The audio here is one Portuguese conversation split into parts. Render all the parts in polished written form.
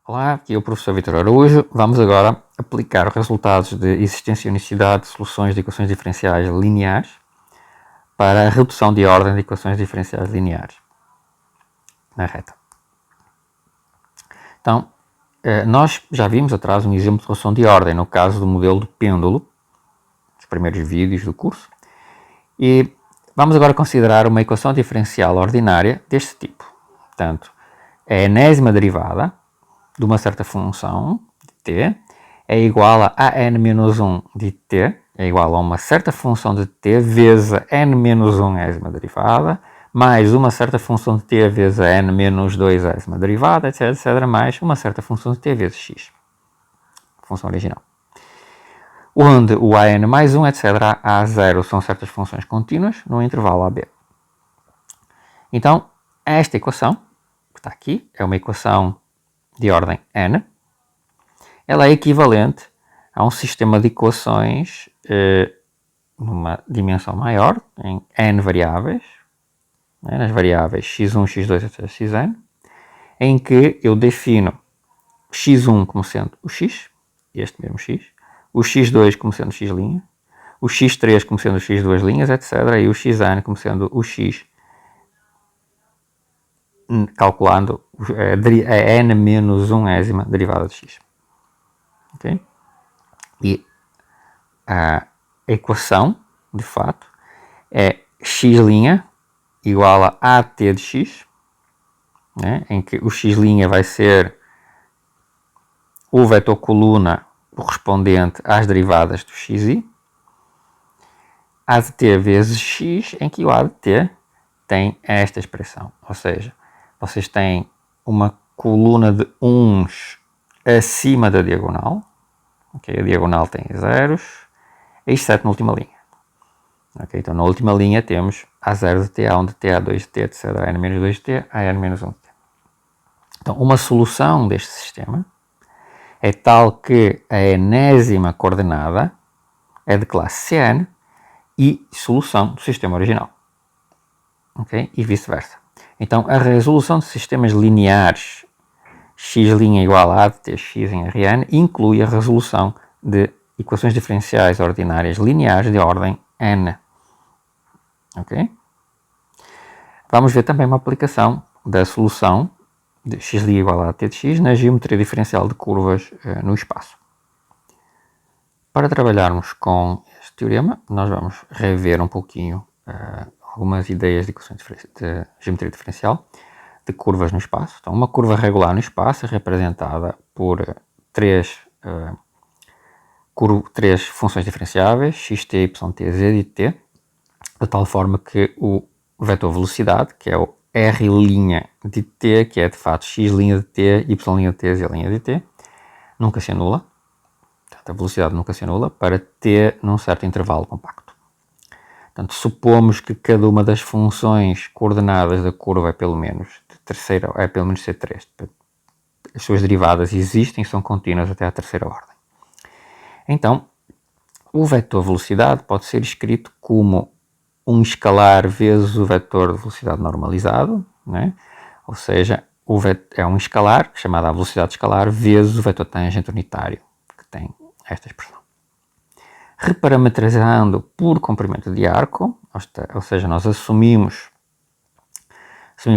Olá, aqui é o professor Vítor Araújo. Vamos agora aplicar os resultados de existência e unicidade de soluções de equações diferenciais lineares para a redução de ordem de equações diferenciais lineares na reta. Então, nós já vimos atrás um exemplo de redução de ordem no caso do modelo do pêndulo, nos primeiros vídeos do curso, e vamos agora considerar uma equação diferencial ordinária deste tipo. Portanto, a enésima derivada de uma certa função de t é igual a n-1 de t, é igual a uma certa função de t vezes a n-1 ésima derivada, mais uma certa função de t vezes a n-2 ésima derivada, etc, mais uma certa função de t vezes x, função original. Onde o an mais 1, etc, a 0 são certas funções contínuas no intervalo AB. Então, esta equação, que está aqui, é uma equação de ordem n, ela é equivalente a um sistema de equações numa dimensão maior, em n variáveis, nas variáveis x1, x2, etc, xn, em que eu defino x1 como sendo o x, este mesmo x, o x2 como sendo o x', o x3 como sendo o x2', etc, e o xn como sendo o x, calculando a n-1 ésima derivada de x. Okay? E a equação, de fato, é x' igual a at de x, né? Em que o x' vai ser o vetor coluna correspondente às derivadas do xi, a de t vezes x, em que o a de t tem esta expressão, ou seja, vocês têm uma coluna de uns acima da diagonal, okay? A diagonal tem zeros, exceto na última linha. Okay? Então, na última linha temos A0 de t, A1 de t, A2 de t, etc, a n-2 de t, a n-1 de t. Então, uma solução deste sistema é tal que a enésima coordenada é de classe Cn e solução do sistema original. Okay? E vice-versa. Então, a resolução de sistemas lineares x' igual a de t x em Rn inclui a resolução de equações diferenciais ordinárias lineares de ordem n. Okay? Vamos ver também uma aplicação da solução de x' igual a t de x na geometria diferencial de curvas no espaço. Para trabalharmos com este teorema, nós vamos rever um pouquinho algumas ideias de equações de geometria diferencial de curvas no espaço. Então, uma curva regular no espaço é representada por três funções diferenciáveis, xt, yt, z de t, de tal forma que o vetor velocidade, que é o r' de t, que é de fato x' de t, y' de t, z' de t, nunca se anula. Portanto, a velocidade nunca se anula para t num certo intervalo compacto. Portanto, supomos que cada uma das funções coordenadas da curva é pelo menos de terceira, é pelo menos C3. As suas derivadas existem, são contínuas até à terceira ordem. Então, o vetor velocidade pode ser escrito como um escalar vezes o vetor de velocidade normalizado, né? Ou seja, é um escalar, chamado a velocidade escalar, vezes o vetor tangente unitário, que tem esta expressão. Reparametrizando por comprimento de arco, ou seja, nós assumimos,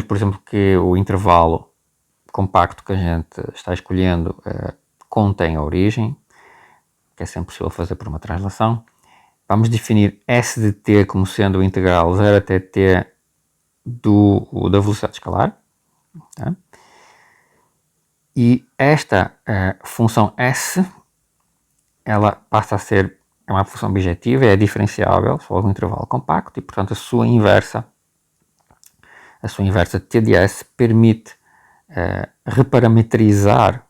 por exemplo, que o intervalo compacto que a gente está escolhendo contém a origem, que é sempre possível fazer por uma translação. Vamos definir S de t como sendo o integral 0 até t da velocidade escalar. Tá? E esta função S, ela passa a ser uma função objetiva, é diferenciável só no intervalo compacto e, portanto, a sua inversa t de S permite reparametrizar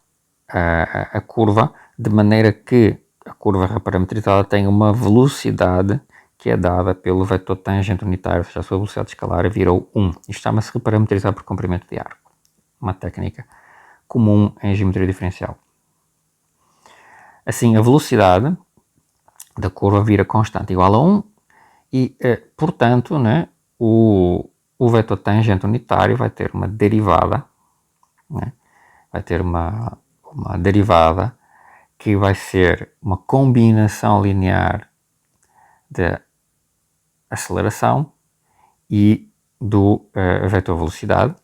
a curva de maneira que a curva reparametrizada tem uma velocidade que é dada pelo vetor tangente unitário, ou seja, a sua velocidade escalar virou 1. Isto chama-se reparametrizar por comprimento de arco, uma técnica comum em geometria diferencial. Assim, a velocidade da curva vira constante igual a 1 e, portanto, né, o vetor tangente unitário vai ter uma derivada, né, vai ter uma uma derivada que vai ser uma combinação linear da aceleração e do vetor velocidade.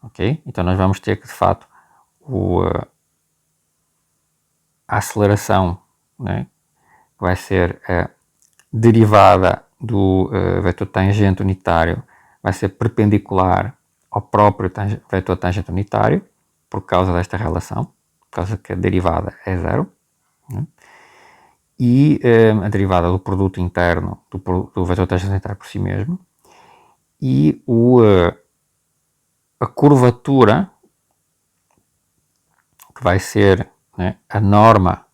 Ok? Então nós vamos ter que, de fato, a aceleração, né, vai ser a derivada do vetor tangente unitário, vai ser perpendicular ao próprio vetor tangente unitário, por causa desta relação, por causa que a derivada é zero. Né? E a derivada do produto interno do vetor tangente unitário por si mesmo. E a curvatura, que vai ser, né, a norma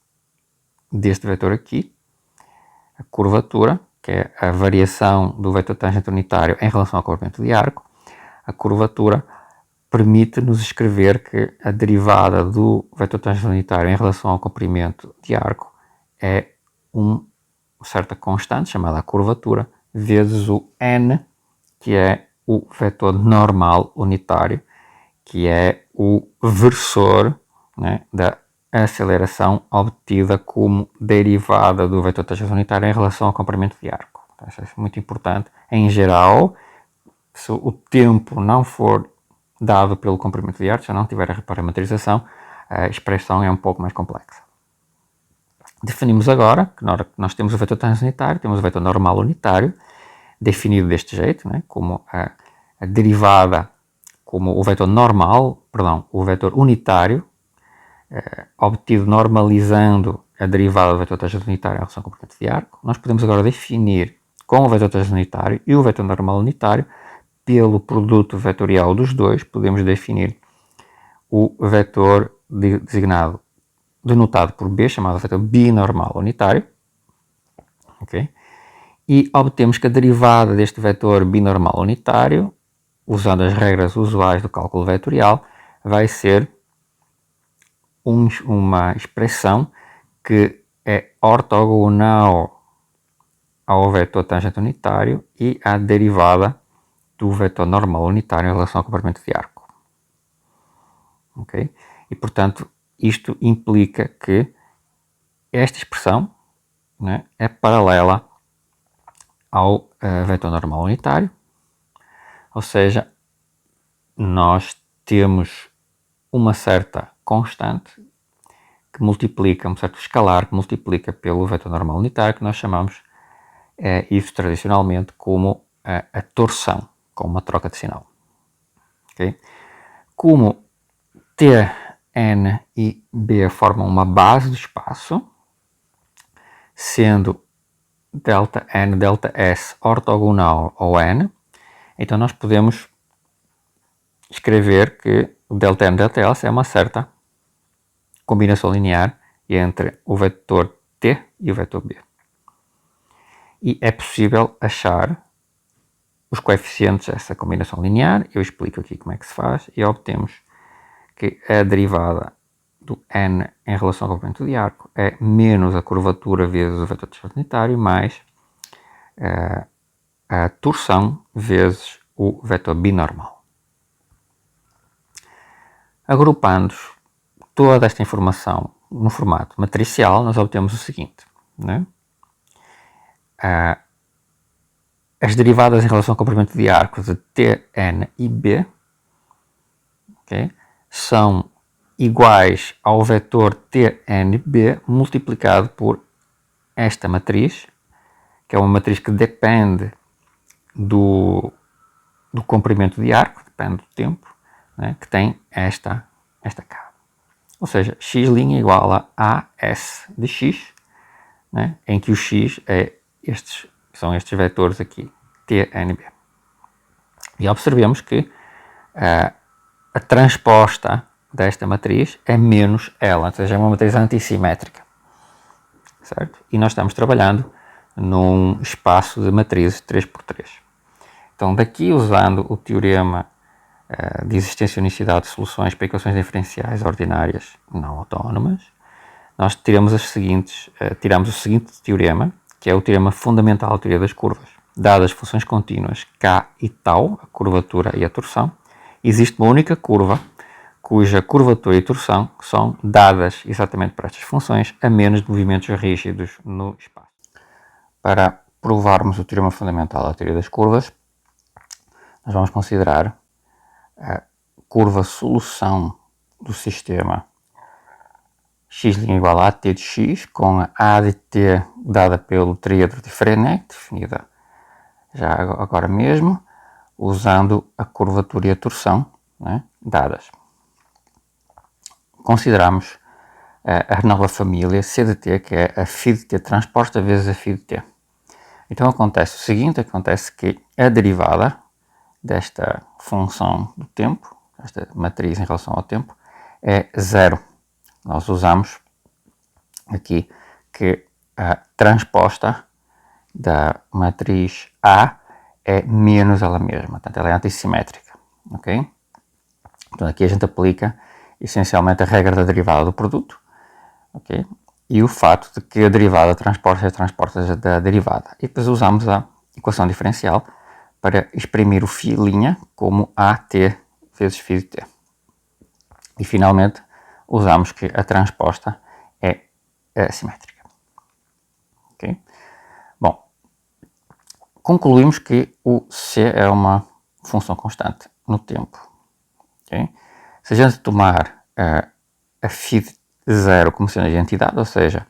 deste vetor aqui, a curvatura, que é a variação do vetor tangente unitário em relação ao comprimento de arco. A curvatura permite-nos escrever que a derivada do vetor tangente unitário em relação ao comprimento de arco é uma certa constante, chamada a curvatura, vezes o n, que é o vetor normal unitário, que é o versor, né, da aceleração obtida como derivada do vetor tangente unitário em relação ao comprimento de arco. Então, isso é muito importante. Em geral, se o tempo não for dado pelo comprimento de arco, se eu não tiver a parametrização, a expressão é um pouco mais complexa. Definimos agora que nós temos o vetor tangente unitário, temos o vetor normal unitário, definido deste jeito, né, como a derivada, como o vetor normal, perdão, o vetor unitário, obtido normalizando a derivada do vetor tangente unitário em relação ao comprimento de arco. Nós podemos agora definir com o vetor tangente unitário e o vetor normal unitário, pelo produto vetorial dos dois, podemos definir o vetor denotado por B, chamado vetor binormal unitário. Okay? E obtemos que a derivada deste vetor binormal unitário, usando as regras usuais do cálculo vetorial, vai ser uma expressão que é ortogonal ao vetor tangente unitário e à derivada do vetor normal unitário em relação ao comprimento de arco. Okay? E, portanto, isto implica que esta expressão, né, é paralela ao vetor normal unitário, ou seja, nós temos uma certa constante que multiplica, um certo escalar que multiplica pelo vetor normal unitário, que nós chamamos isso tradicionalmente como a torção, com uma troca de sinal. Okay? Como T, N e B formam uma base do espaço, sendo delta N, delta S ortogonal ao N, então nós podemos escrever que o delta N, delta S é uma certa combinação linear entre o vetor T e o vetor B. E é possível achar os coeficientes dessa combinação linear. Eu explico aqui como é que se faz e obtemos que a derivada do n em relação ao comprimento de arco é menos a curvatura vezes o vetor tangente unitário mais a torção vezes o vetor binormal. Agrupando toda esta informação no formato matricial, nós obtemos o seguinte, né? As derivadas em relação ao comprimento de arco de T, N e B, okay, são iguais ao vetor TNB multiplicado por esta matriz, que é uma matriz que depende do comprimento de arco, depende do tempo, né, que tem esta K. Ou seja, x' igual a AS de x, né, em que o x são estes vetores aqui, TNB. E observemos que a transposta desta matriz é menos ela, ou seja, é uma matriz antissimétrica, certo? E nós estamos trabalhando num espaço de matrizes 3x3. Então, daqui, usando o teorema de existência e unicidade de soluções para equações diferenciais ordinárias não autónomas, nós tiramos o seguinte teorema, que é o teorema fundamental da teoria das curvas. Dadas as funções contínuas k e tau, a curvatura e a torção, existe uma única curva cuja curvatura e torção são dadas exatamente para estas funções, a menos de movimentos rígidos no espaço. Para provarmos o teorema fundamental da teoria das curvas, nós vamos considerar a curva solução do sistema x' igual a t de x, com a de t dada pelo tríedro de Frenet, definida já agora mesmo, usando a curvatura e a torção, né, dadas. Consideramos a nova família C de t, que é a φ de t transposta vezes a φ de t. Então acontece o seguinte, acontece que a derivada desta função do tempo, esta matriz em relação ao tempo, é zero. Nós usamos aqui que a transposta da matriz A é menos ela mesma, portanto ela é antissimétrica, ok? Então aqui a gente aplica essencialmente a regra da derivada do produto, ok? E o fato de que a derivada transporta as transportas da derivada. E depois usamos a equação diferencial para exprimir o φ' como AT vezes φ de t. E finalmente usamos que a transposta é assimétrica. Okay? Bom, concluímos que o C é uma função constante no tempo. Okay? Se a gente tomar a φ de zero como sendo a identidade, ou seja,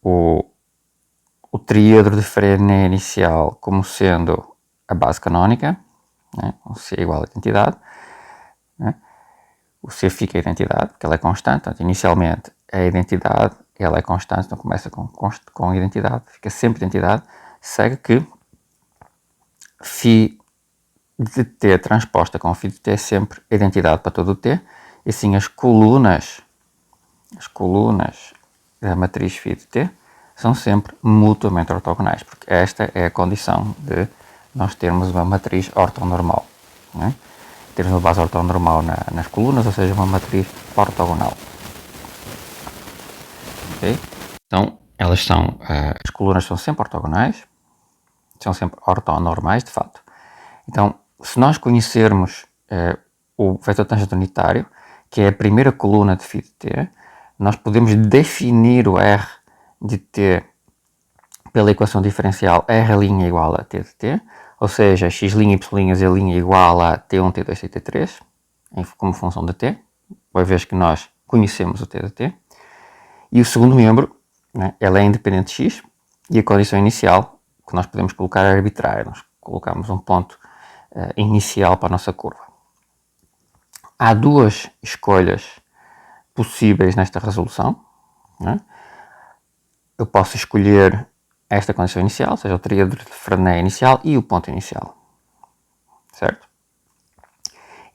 o tríedro de Frenet inicial como sendo a base canónica, né? O C é igual a identidade, né? O C fica a identidade, porque ela é constante, portanto, inicialmente é a identidade, ela é constante, então começa com identidade, fica sempre identidade, segue que φ de t transposta com φ de t é sempre a identidade para todo o t, e assim as colunas da matriz φ de t são sempre mutuamente ortogonais, porque esta é a condição de nós termos uma matriz ortonormal, né? Termos uma base ortonormal nas colunas, ou seja, uma matriz ortogonal. Okay? Então, as colunas são sempre ortogonais, são sempre ortonormais, de fato. Então, se nós conhecermos o vetor tangente unitário, que é a primeira coluna de φ de t, nós podemos definir o R de t pela equação diferencial R' igual a t de t, ou seja, x', y', z' igual a t1, t2 e t3, como função de t, uma vez que nós conhecemos o t de t. E o segundo membro, né, ela é independente de x, e a condição inicial que nós podemos colocar é arbitrária. Nós colocamos um ponto inicial para a nossa curva. Há duas escolhas possíveis nesta resolução, né? Eu posso escolher esta condição inicial, ou seja, o tríedro de Frenet inicial e o ponto inicial, certo?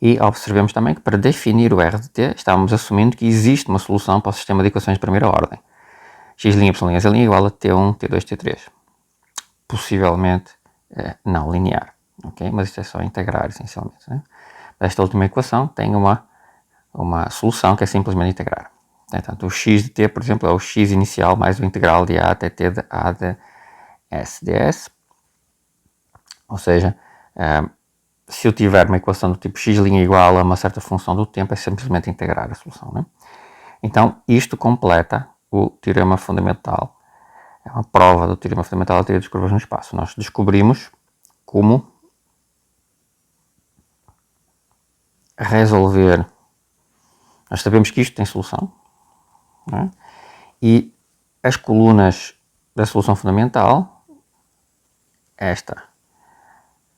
E observemos também que para definir o R de t, estamos assumindo que existe uma solução para o sistema de equações de primeira ordem. x', y', z' igual a t1, t2, t3. Possivelmente não linear, ok? Mas isto é só integrar, essencialmente, né? Esta última equação tem uma solução que é simplesmente integrar. Portanto, o x de t, por exemplo, é o x inicial mais o integral de a até t de a de s ds. Ou seja, se eu tiver uma equação do tipo x' igual a uma certa função do tempo, é simplesmente integrar a solução, né? Então, isto completa o teorema fundamental. É uma prova do teorema fundamental da teoria das curvas no espaço. Nós descobrimos como resolver. Nós sabemos que isto tem solução, né? E as colunas da solução fundamental,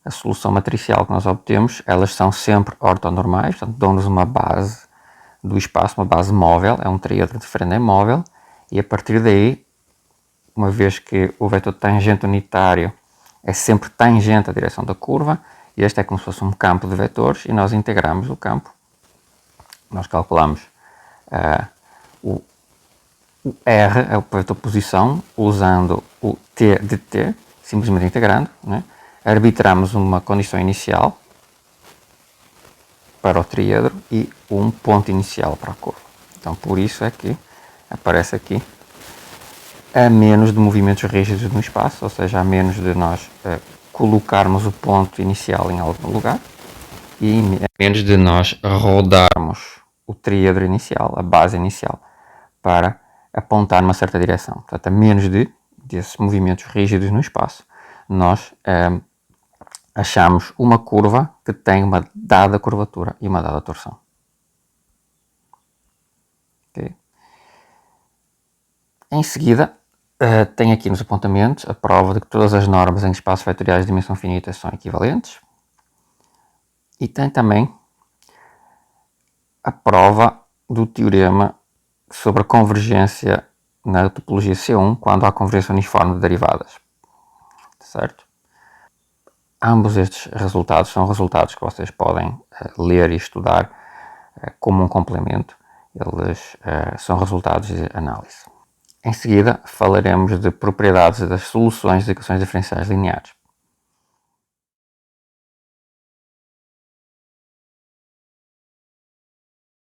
a solução matricial que nós obtemos, elas são sempre ortonormais, portanto dão-nos uma base do espaço, uma base móvel, é um tríedro de Frenet móvel, e a partir daí, uma vez que o vetor tangente unitário é sempre tangente à direção da curva, e este é como se fosse um campo de vetores, e nós integramos o campo. Nós calculamos o R, é o vetor posição, usando o t de t, simplesmente integrando, né? Arbitramos uma condição inicial para o tríedro e um ponto inicial para a curva. Então, por isso é que aparece aqui a menos de movimentos rígidos no espaço, ou seja, a menos de nós colocarmos o ponto inicial em algum lugar e a menos de nós rodarmos o tríedro inicial, a base inicial, para apontar numa certa direção. Portanto, a menos desses movimentos rígidos no espaço, nós achamos uma curva que tem uma dada curvatura e uma dada torção. Okay? Em seguida, tem aqui nos apontamentos a prova de que todas as normas em espaços vetoriais de dimensão finita são equivalentes. E tem também a prova do teorema sobre a convergência na topologia C1 quando há convergência uniforme de derivadas. Certo? Ambos estes resultados são resultados que vocês podem ler e estudar como um complemento. Eles são resultados de análise. Em seguida, falaremos de propriedades das soluções de equações diferenciais lineares.